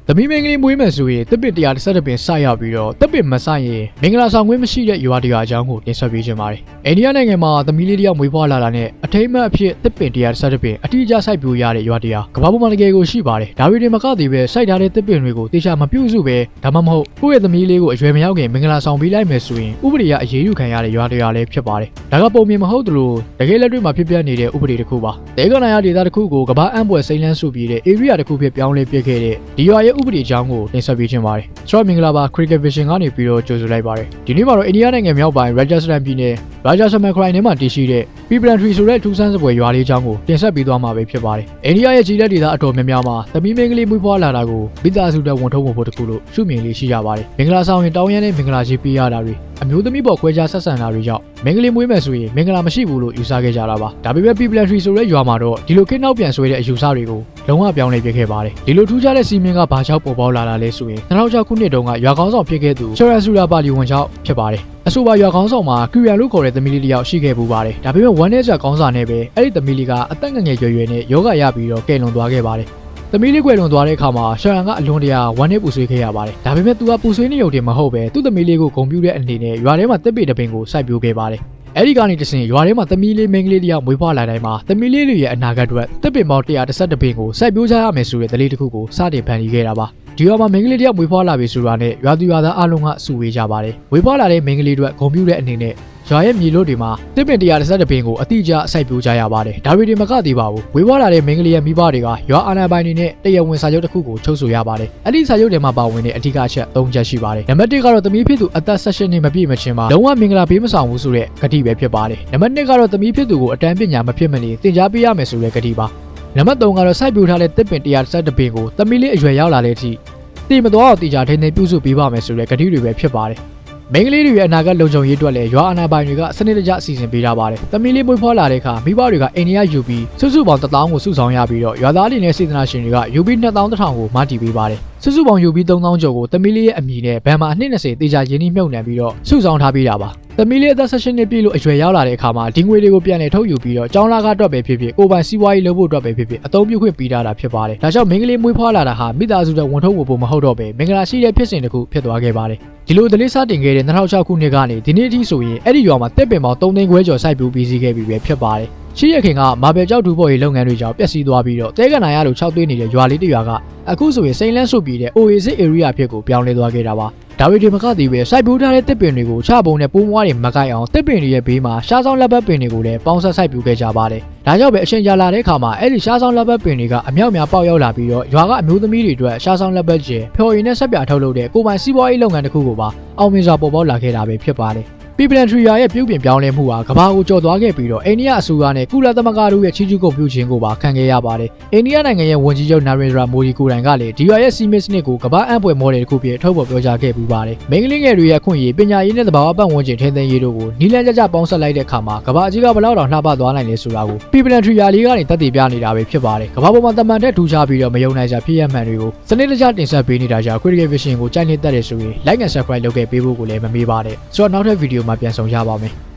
သမီးမင်္ဂလိမွေးမယ်ဆိုရင်တစ်ပစ်130ပင်စရောက်ပြီးတော့တစ်ပစ်မဆိုင်ရင်မင်္ဂလာဆောင်ခွင့်မရှိတဲ့ရွာတရားအကြောင်းကိုတင်ဆက်ပေးခြင်းပါတယ်။အိန္ဒိယနိုင်ငံမှာသမီးလေးတယောက်မွေးဖွားလာတာနဲ့အထိမ်းအမှတ်အဖြစ်တစ်ပင်130ပင်အတိအကျစိုက်ပျိုးရတဲ့ရွာတရားကမ္ဘာပေါ်မှာတကယ်ကိုရှိပါတယ်။ဒါပေမဲ့မကသေးပဲစိုက်ထားတဲ့တစ်ပင်တွေကိုတေချာမပြုစုပဲဒါမှမဟုတ်ကိုယ့်ရဲ့သမီးလေးကိုအရွယ်မရောက်ခင်မင်္ဂလာဆောင်ပေးလိုက်မယ်ဆိုရင်ဥပဒေအရေးယူခံရတဲ့ရွာတရားလည်းဖြစ်ပါတယ်။ဒါကပုံမြင်မဟုတ်သလိုတကယ်လက်တွေ့မှာဖြစ်ပျက်နေတဲ့ဥပဒေတစ်ခုပါ။တဲကနိုင်ရဒေသတစ်ခုကိုကမ္ဘာအံ့ဖွယ်စိမ့်လန်းစုပြီးတဲ့ area တစ်ခုဖြစ်ပြောင်းလဲပြခဲ့တဲ့ဒီရွာရဲ့ဥပဒေအကြောင်းကိုတင်ဆက်ပေးခြင်းပါတယ်။ကျွန်တော်မင်္ဂလာပါ Cricket Vision ကနေပြီးတော့ကြိုဆိုလိုက်ပါတယ်။ဒီနေ့မှာတော့အိန္ဒိယနိုင်ငံမြောက်ပိုင်း Rajasthan ပြည်နယ် Rajasthan ခရိုင်ထဲမှာတည်ရှိတဲ့ Piplantree ဆိုတဲ့ထူးဆန်းစပွဲရွာလေးအကြောင်းကိုတင်ဆက်ပေးသွားမှာပဲဖြစ်ပါတယ်။အိန္ဒိယရဲ့ကြီးလက်ဒေသအတော်များများမှာသမီးမင်္ဂလိမွေးဖွားလာတာကိုမိသားစုတဲ့ဝန်ထုံးဝန်ဖို့တစ်ခုလို့ရှုမြင်လေးရှိကြပါတယ်။မင်္ဂလာဆောင်ရင်တောင်းရမ်းတဲ့မင်္ဂလာကြီးပေးရတာတွေအမျိုးသမီးပေါ်ခွဲခြားဆက်ဆံတာတွေကြောင့်မင်္ဂလိမွေးမယ်ဆိုရင်မင်္ဂလာမရှိဘူးလို့ယူဆခဲ့ကြတာပါ။ဒါပေမဲ့ Piplantree ဆိုတဲ့ရွာမှာတော့ဒီလိုခေတ်နောက်ပြန်ဆွဲတဲ့အယူဆတွေကိုလုံးဝပြောင်းလဲပြခဲ့ပါတယ်။ဒီလိုထူးခြားတဲ့စီမင်းကဘာကြောင့်ပေါ်ပေါက်လာတာလဲဆိုရင်2006ခုနှစ်တုန်းကရွာကောင်းဆောင်ဖြစ်ခဲ့သူချောရဆူရာပါလီဝန်ကြောင့်ဖြစ်ပါတယ်။အဆိုပါရွာကောင်းဆောင်မှာကျူရန်လို့ခေါ်တဲ့သမီးလေးတစ်ယောက်ရှိခဲ့ပူပါတယ်။ဒါပေမဲ့ဝမ်းနဲ့စကောင်းစာနဲ့ပဲအဲ့ဒီသမီးလေးကအသက်ငယ်ငယ်ရွယ်ရွယ်နဲ့ယောဂရပြီးတော့ကဲလွန်သွားခဲ့ပါတယ်။သမီးလေးကွယ်လွန်သွားတဲ့အခါမှာရှောရန်ကအလွန်တရာဝမ်းနဲ့ပူဆွေးခဲ့ရပါတယ်။ဒါပေမဲ့သူကပူဆွေးနေရုံတင်မဟုတ်ပဲသူ့သမီးလေးကိုဂုဏ်ပြုတဲ့အနေနဲ့ရွာထဲမှာတက်ပေတပင်ကိုစိုက်ပျိုးခဲ့ပါတယ်။အဲ့ဒီကနေတဆင့်ရွာထဲမှာသမီးလေးမင်္ဂလေးတယောက်မွေးဖွားလာတိုင်းမှာသမီးလေးတွေရဲ့အနာဂတ်အတွက်တက်ပင်ပေါင်း112ပင်ကိုစိုက်ပျိုးကြရမယ်ဆိုတဲ့ဒလေးတစ်ခုကိုစတင်ဖန်တီးခဲ့တာပါ။ဒီရွာမှာမင်္ဂလေးတယောက်မွေးဖွားလာပြီဆိုတာနဲ့ရွာသူရွာသားအလုံးကစုဝေးကြပါတယ်။မွေးဖွားလာတဲ့မင်္ဂလေးတွေဂုဏ်ပြုတဲ့အနေနဲ့ရွာရဲ့မြေလို့တွေမှာတစ်ပင်130ပင်ကိုအတိအကျစိုက်ပျိုးကြရပါတယ်။ဒါတွေမကသေးပါဘူး။ဝေးဖွားလာတဲ့မင်္ဂလေးရဲ့မိဘတွေကရွာအာဏာပိုင်တွေနဲ့တရားဝင်စာချုပ်တစ်ခုကိုချုပ်ဆိုရပါတယ်။အဲ့ဒီစာချုပ်ထဲမှာပါဝင်တဲ့အဓိကအချက်၃ချက်ရှိပါတယ်။နံပါတ်1ကတော့သမီးဖြစ်သူအသက်18နှစ်မပြည့်မချင်းမှာလုံးဝမင်္ဂလာပေးမဆောင်ဘူးဆိုတဲ့ဂတိပဲဖြစ်ပါတယ်။နံပါတ်2ကတော့သမီးဖြစ်သူကိုအတန်းပညာမဖြစ်မနေသင်ကြားပေးရမယ်ဆိုတဲ့ဂတိပါ။နံပါတ်3ကတော့စိုက်ပျိုးထားတဲ့တစ်ပင်130ပင်ကိုသမီးလေးအရွယ်ရောက်လာတဲ့အထိတည်မသွားအောင်တေချာထိန်းသိမ်းပြုစုပေးပါမယ်ဆိုတဲ့ဂတိတွေပဲဖြစ်ပါတယ်။မင်္ဂလေးတွေရဲ့အနာဂတ်လုံခြုံရေးအတွက်လည်းရွာအာဏာပိုင်တွေကစနစ်တကျအစီအစဉ်ပေးထားပါတယ်။သမီးလေးမွေးဖွားလာတဲ့အခါမိဘတွေကအိန္ဒိယယူပြီးစုစုပေါင်း1000ကိုစုဆောင်ရပြီးတော့ရွာသားတွေနဲ့စေတနာရှင်တွေကယူပြီး2100ကိုမတည်ပေးပါတယ်။စုစုပေါင်းယူပြီး3000ကျော်ကိုသမီးလေးရဲ့အမည်နဲ့ဘဏ်မှာအနှစ်20တေချာရင်းနှီးမြှုပ်နှံပြီးတော့စုဆောင်ထားပေးတာပါ။သမီးလေးအသက်18နှစ်ပြည့်လို့အရွယ်ရောက်လာတဲ့အခါမှာဒီငွေတွေကိုပြန်လည်ထုတ်ယူပြီးတော့ကျောင်းလာကားအတွက်ပဲဖြစ်ဖြစ်ကိုပိုင်စီးပွားရေးလုပ်ဖို့အတွက်ပဲဖြစ်ဖြစ်အသုံးပြုခွင့်ပေးထားတာဖြစ်ပါတယ်။ဒါကြောင့်မင်္ဂလေးမွေးဖွားလာတာဟာမိသားစုတဲ့ဝန်ထုပ်ဖို့မဟုတ်တော့ပဲမင်္ဂလာရှိတဲ့ဖြစ်စဉ်တစ်ခုဖြစ်သွားခဲ့ပါတယ်။ဒီလိုဒလေးစတင်ခဲ့တဲ့2006ခုနှစ်ကနေဒီနေ့အထိဆိုရင်အဲ့ဒီရွာမှာတက်ပင်ပေါင်း3သိန်းခွဲကျော်စိုက်ပျိုးပြီးစီးခဲ့ပြီပဲဖြစ်ပါတယ်။ရှိရခင်ကမာဘယ်ကျောက်တူဖို့ရေးလုပ်ငန်းတွေကြောင့်ပျက်စီးသွားပြီးတော့တဲကနိုင်ရလို့6သွေးနေတဲ့ရွာလေးတစ်ရွာကအခုဆိုရင်စိန်လန်းဆုပ်ပြီးတဲ့ Oasis area ဖြစ်ကိုပြောင်းလဲသွားခဲ့တာပါ။ဒါတွေမကသေးပဲစိုက်ပျိုးထားတဲ့တစ်ပင်တွေကိုချပုံနဲ့ပိုးမွားတွေမကိုက်အောင်တစ်ပင်တွေရဲ့ဘေးမှာရှားဆောင်လက်ပတ်ပင်တွေကိုလည်းပေါင်းဆက်စိုက်ပျိုးခဲ့ကြပါတယ်။ဒါကြောင့်ပဲအချိန်ကြာလာတဲ့အခါမှာအဲ့ဒီရှားဆောင်လက်ပတ်ပင်တွေကအမြောက်များပေါက်ရောက်လာပြီးတော့ရွာကအမျိုးသမီးတွေအတွက်ရှားဆောင်လက်ပတ်ကျယ်ဖျော်ရည်နဲ့ဆက်ပြထုတ်လုပ်တဲ့ကိုပိုင်စီးပွားရေးလုပ်ငန်းတစ်ခုကိုပါအောင်မြင်စွာပေါ်ပေါက်လာခဲ့တာပဲဖြစ်ပါတယ်။ Piplantree ရဲ့ပြုပြင်ပြောင်းလဲမှုဟာကမ္ဘာကိုကျော်သွားခဲ့ပြီးတော့အိန္ဒိယအစိုးရနဲ့ကုလသမဂ္ဂတို့ရဲ့ချီးကျူးဂုဏ်ပြုခြင်းကိုပါခံခဲ့ရပါတယ်။အိန္ဒိယနိုင်ငံရဲ့ဝန်ကြီးချုပ် Narendra Modi ကိုယ်တိုင်ကလည်းဒီရွာရဲ့စီမင်းစနစ်ကိုကမ္ဘာအံ့ဖွယ်မော်ဒယ်တစ်ခုဖြစ်ထုတ်ဖော်ပြောကြားခဲ့ပူပါတယ်။မိန်းကလေးငယ်တွေရဲ့ခွင့်ရပညာရေးနဲ့သဘာဝပတ်ဝန်းကျင်ထိန်းသိမ်းရေးတို့ကိုနီးလန်းကြကြပေါင်းစပ်လိုက်တဲ့အခါမှာကမ္ဘာကြီးကဘလောက်တောင်လှပသွားနိုင်လဲဆိုတာကို Piplantree လေးကနေသက်သေပြနေတာပဲဖြစ်ပါတယ်။ကမ္ဘာပေါ်မှာတမန်တဲ့ထူခြားပြီးတော့မယုံနိုင်စရာဖြစ်ရမှန်တွေကိုစနစ်တကျတင်ဆက်ပေးနေတာကြောင့် Cricket Vision ကိုကြိုက်နေတတ်တယ်ဆိုရင် Like and Subscribe လုပ်ခဲ့ပေးဖို့ကိုလည်းမမေ့ပါနဲ့။ဆိုတော့နောက်ထပ်ဗီဒီယိုမှာပြန်ဆောင်ရပါမယ်။